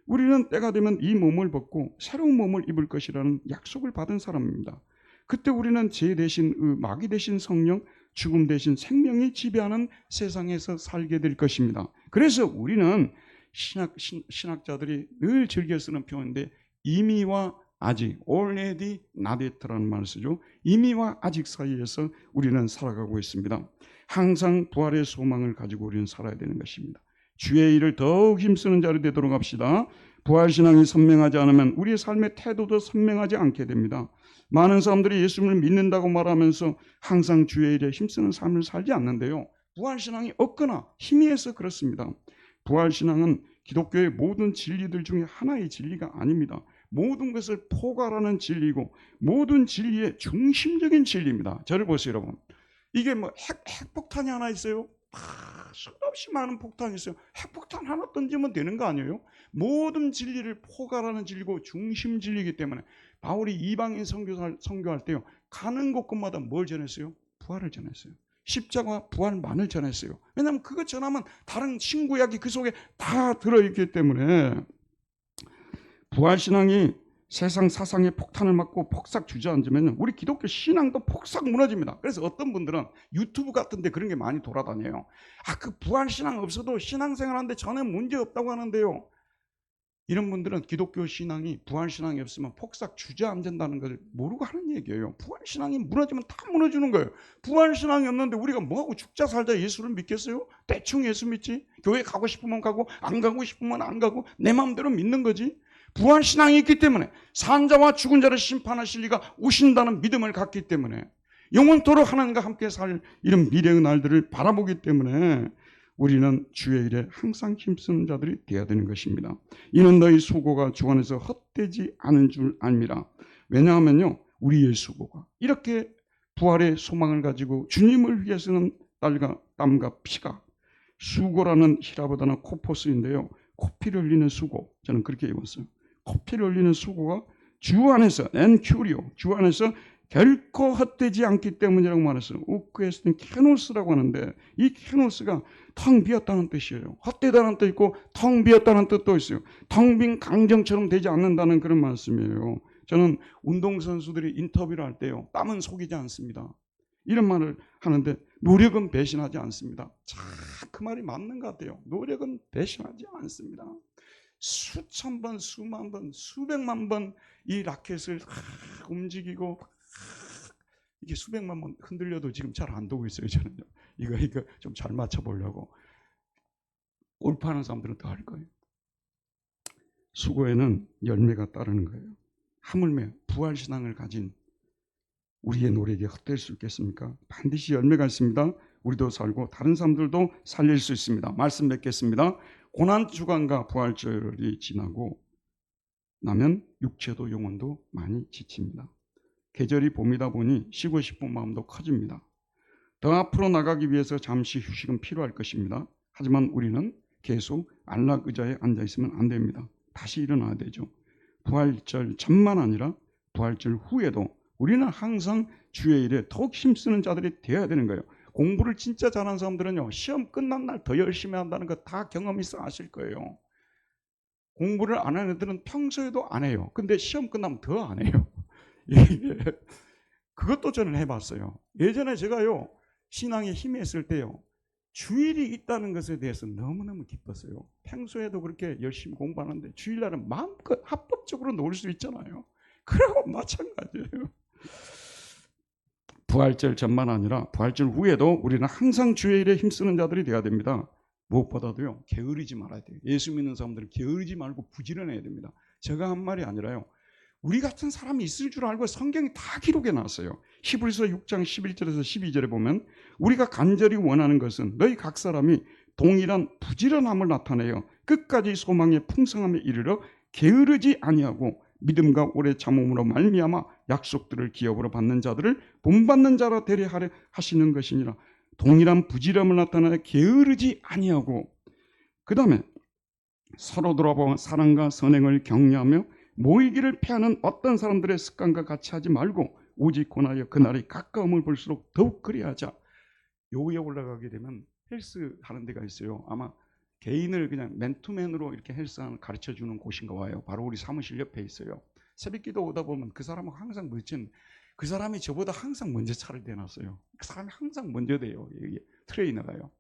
우리는 때가 되면 이 몸을 벗고 새로운 몸을 입을 것이라는 약속을 받은 사람입니다. 그때 우리는 죄 대신 마귀 대신 성령, 죽음 대신 생명이 지배하는 세상에서 살게 될 것입니다. 그래서 우리는 신학자들이 늘 즐겨 쓰는 표현인데 이미와 아직, already not yet라는 말을 쓰죠. 이미와 아직 사이에서 우리는 살아가고 있습니다. 항상 부활의 소망을 가지고 우리는 살아야 되는 것입니다. 주의 일을 더욱 힘쓰는 자로 되도록 합시다. 부활신앙이 선명하지 않으면 우리의 삶의 태도도 선명하지 않게 됩니다. 많은 사람들이 예수님을 믿는다고 말하면서 항상 주의 일에 힘쓰는 삶을 살지 않는데요. 부활신앙이 없거나 희미해서 그렇습니다. 부활신앙은 기독교의 모든 진리들 중에 하나의 진리가 아닙니다. 모든 것을 포괄하는 진리고 모든 진리의 중심적인 진리입니다. 저를 보세요, 여러분. 이게 뭐 핵폭탄이 하나 있어요? 수없이 많은 폭탄이 있어요. 핵폭탄 하나 던지면 되는 거 아니에요? 모든 진리를 포괄하는 진리고 중심 진리이기 때문에 바울이 이방인 선교할 때요, 가는 곳곳마다 뭘 전했어요? 부활을 전했어요. 십자가 부활만을 전했어요. 왜냐하면 그거 전하면 다른 신구약이 그 속에 다 들어있기 때문에 부활신앙이 세상 사상의 폭탄을 맞고 폭삭 주저앉으면 우리 기독교 신앙도 폭삭 무너집니다. 그래서 어떤 분들은 유튜브 같은 데 그런 게 많이 돌아다녀요. 그 부활신앙 없어도 신앙생활하는데 전혀 문제 없다고 하는데요. 이런 분들은 기독교 신앙이 부활신앙이 없으면 폭삭 주저앉는다는 걸 모르고 하는 얘기예요. 부활신앙이 무너지면 다 무너지는 거예요. 부활신앙이 없는데 우리가 뭐하고 죽자 살자 예수를 믿겠어요? 대충 예수 믿지? 교회 가고 싶으면 가고 안 가고 싶으면 안 가고 내 마음대로 믿는 거지. 부활신앙이 있기 때문에 산자와 죽은 자를 심판하실 이가 오신다는 믿음을 갖기 때문에 영원토록 하나님과 함께 살 이런 미래의 날들을 바라보기 때문에 우리는 주의 일에 항상 힘쓰는 자들이 되어야 되는 것입니다. 이는 너희 수고가 주 안에서 헛되지 않은 줄 압니다. 왜냐하면요, 우리의 수고가 이렇게 부활의 소망을 가지고 주님을 위해 쓰는 땀과 피가, 수고라는 히라보다는 코포스인데요, 코피를 흘리는 수고, 저는 그렇게 읽었어요. 코피를 흘리는 수고가 주 안에서 엔큐리오, 주 안에서 결코 헛되지 않기 때문이라고 말했어요. 우크에서는 케노스라고 하는데 이 케노스가 텅 비었다는 뜻이에요. 헛되다는 뜻 있고 텅 비었다는 뜻도 있어요. 텅 빈 강정처럼 되지 않는다는 그런 말씀이에요. 저는 운동선수들이 인터뷰를 할 때요, 땀은 속이지 않습니다. 이런 말을 하는데 노력은 배신하지 않습니다. 그 말이 맞는 것 같아요. 노력은 배신하지 않습니다. 수천 번, 수만 번, 수백만 번 이 라켓을 움직이고 이게 수백만 번 흔들려도 지금 잘 안 되고 있어요. 저는요. 이거 좀 잘 맞춰보려고. 골프하는 사람들은 더 할 거예요. 수고에는 열매가 따르는 거예요. 하물며 부활신앙을 가진 우리의 노력이 헛될 수 있겠습니까? 반드시 열매가 있습니다. 우리도 살고 다른 사람들도 살릴 수 있습니다. 말씀 맺겠습니다. 고난주간과 부활절이 지나고 나면 육체도 영혼도 많이 지칩니다. 계절이 봄이다 보니 쉬고 싶은 마음도 커집니다. 더 앞으로 나가기 위해서 잠시 휴식은 필요할 것입니다. 하지만 우리는 계속 안락 의자에 앉아있으면 안 됩니다. 다시 일어나야 되죠. 부활절 전만 아니라 부활절 후에도 우리는 항상 주의 일에 더욱 힘쓰는 자들이 되어야 되는 거예요. 공부를 진짜 잘하는 사람들은요, 시험 끝난 날 더 열심히 한다는 거 다 경험 있어 아실 거예요. 공부를 안 하는 애들은 평소에도 안 해요. 근데 시험 끝나면 더 안 해요. 그것도 저는 해봤어요. 예전에 제가요, 신앙에 희미했을 때요, 주일이 있다는 것에 대해서 너무너무 기뻤어요. 평소에도 그렇게 열심히 공부하는데 주일날은 마음껏 합법적으로 놀 수 있잖아요. 그러고 마찬가지예요. 부활절 전만 아니라 부활절 후에도 우리는 항상 주의 일에 힘쓰는 자들이 되어야 됩니다. 무엇보다도요, 게으르지 말아야 돼요. 예수 믿는 사람들은 게으르지 말고 부지런해야 됩니다. 제가 한 말이 아니라요, 우리 같은 사람이 있을 줄 알고 성경이 다 기록해 놨어요. 히브리서 6장 11절에서 12절에 보면 우리가 간절히 원하는 것은 너희 각 사람이 동일한 부지런함을 나타내어 끝까지 소망의 풍성함에 이르러 게으르지 아니하고 믿음과 오래 참음으로 말미암아 약속들을 기업으로 받는 자들을 본받는 자라 되려 하려 하시는 것이니라. 동일한 부지런함을 나타내 게으르지 아니하고, 그 다음에 서로 돌아보아 사랑과 선행을 격려하며 모이기를 피하는 어떤 사람들의 습관과 같이 하지 말고 오직 권하여 그날이 가까움을 볼수록 더욱 그리하자. 요에 올라가게 되면 헬스 하는 데가 있어요. 아마 개인을 그냥 맨투맨으로 이렇게 헬스 가르쳐 주는 곳인가 봐요. 바로 우리 사무실 옆에 있어요. 새벽기도 오다 보면 그 사람은 항상 멋진, 그 사람이 저보다 항상 먼저 차를 대놨어요. 그 사람이 항상 먼저 돼요. 트레이너가요.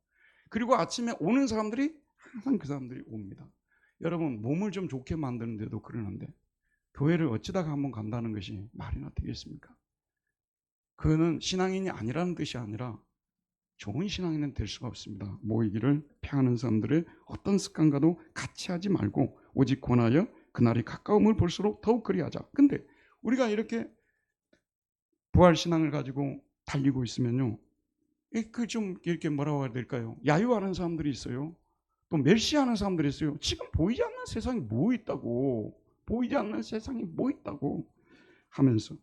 그리고 아침에 오는 사람들이 항상 그 사람들이 옵니다. 여러분, 몸을 좀 좋게 만드는데도 그러는데 교회를 어쩌다가 한번 간다는 것이 말이나 되겠습니까? 그거는 신앙인이 아니라는 뜻이 아니라 좋은 신앙인은 될 수가 없습니다. 모이기를 피하는 사람들의 어떤 습관과도 같이 하지 말고 오직 권하여 그날이 가까움을 볼수록 더욱 그리하자. 근데 우리가 이렇게 부활신앙을 가지고 달리고 있으면요, 좀 이렇게 뭐라고 해야 될까요? 야유하는 사람들이 있어요. 또 멸시하는 사람들이 있어요. 지금 보이지 않는 세상이 뭐 있다고, 보이지 않는 세상이 뭐 있다고 하면서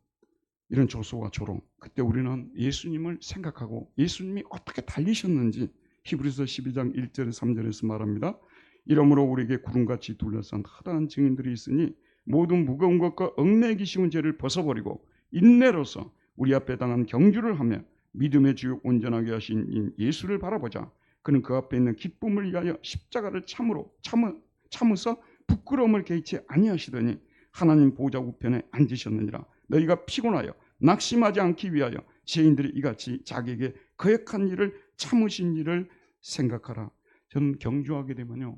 이런 조소와 조롱. 그때 우리는 예수님을 생각하고 예수님이 어떻게 달리셨는지 히브리서 12장 1절 3절에서 말합니다. 이러므로 우리에게 구름같이 둘러싼 허다한 증인들이 있으니 모든 무거운 것과 얽매이기 쉬운 죄를 벗어버리고 인내로서 우리 앞에 당한 경주를 하며 믿음의 주 온전하게 하신 예수를 바라보자. 그는 그 앞에 있는 기쁨을 위하여 십자가를 참으서 부끄러움을 개의치 아니하시더니 하나님 보좌 우편에 앉으셨느니라. 너희가 피곤하여 낙심하지 않기 위하여 죄인들이 이같이 자기에게 거역한 일을 참으신 일을 생각하라. 저는 경주하게 되면요,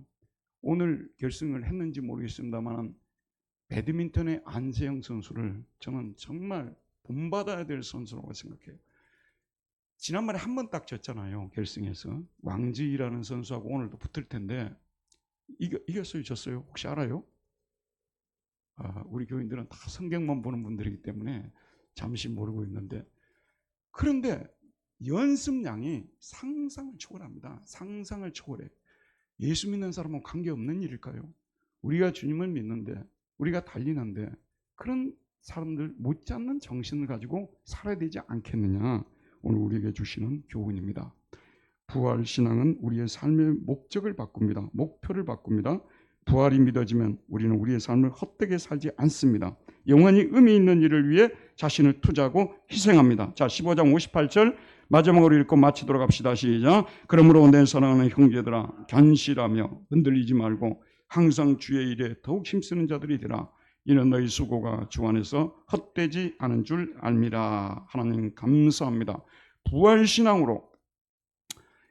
오늘 결승을 했는지 모르겠습니다만 배드민턴의 안세영 선수를 저는 정말 본받아야 될 선수라고 생각해요. 지난번에 한 번 딱 졌잖아요. 결승에서 왕지희라는 선수하고 오늘도 붙을 텐데 이겼어요, 졌어요? 혹시 알아요? 우리 교인들은 다 성경만 보는 분들이기 때문에 잠시 모르고 있는데, 그런데 연습량이 상상을 초월합니다. 상상을 초월해. 예수 믿는 사람은 관계없는 일일까요? 우리가 주님을 믿는데, 우리가 달리는데 그런 사람들 못지않는 정신을 가지고 살아야 되지 않겠느냐. 오늘 우리에게 주시는 교훈입니다. 부활신앙은 우리의 삶의 목적을 바꿉니다. 목표를 바꿉니다. 부활이 믿어지면 우리는 우리의 삶을 헛되게 살지 않습니다. 영원히 의미 있는 일을 위해 자신을 투자하고 희생합니다. 자, 15장 58절 마지막으로 읽고 마치도록 합시다. 시작. 그러므로 내 사랑하는 형제들아, 견실하며 흔들리지 말고 항상 주의 일에 더욱 힘쓰는 자들이 되라. 이는 너희 수고가 주 안에서 헛되지 않은 줄 알미라. 하나님 감사합니다. 부활신앙으로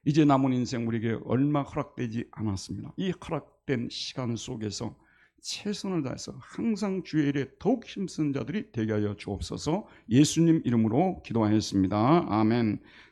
이제 남은 인생 우리에게 얼마 허락되지 않았습니다. 이 허락된 시간 속에서 최선을 다해서 항상 주의 일에 더욱 힘쓰는 자들이 되게 하여 주옵소서. 예수님 이름으로 기도하였습니다. 아멘.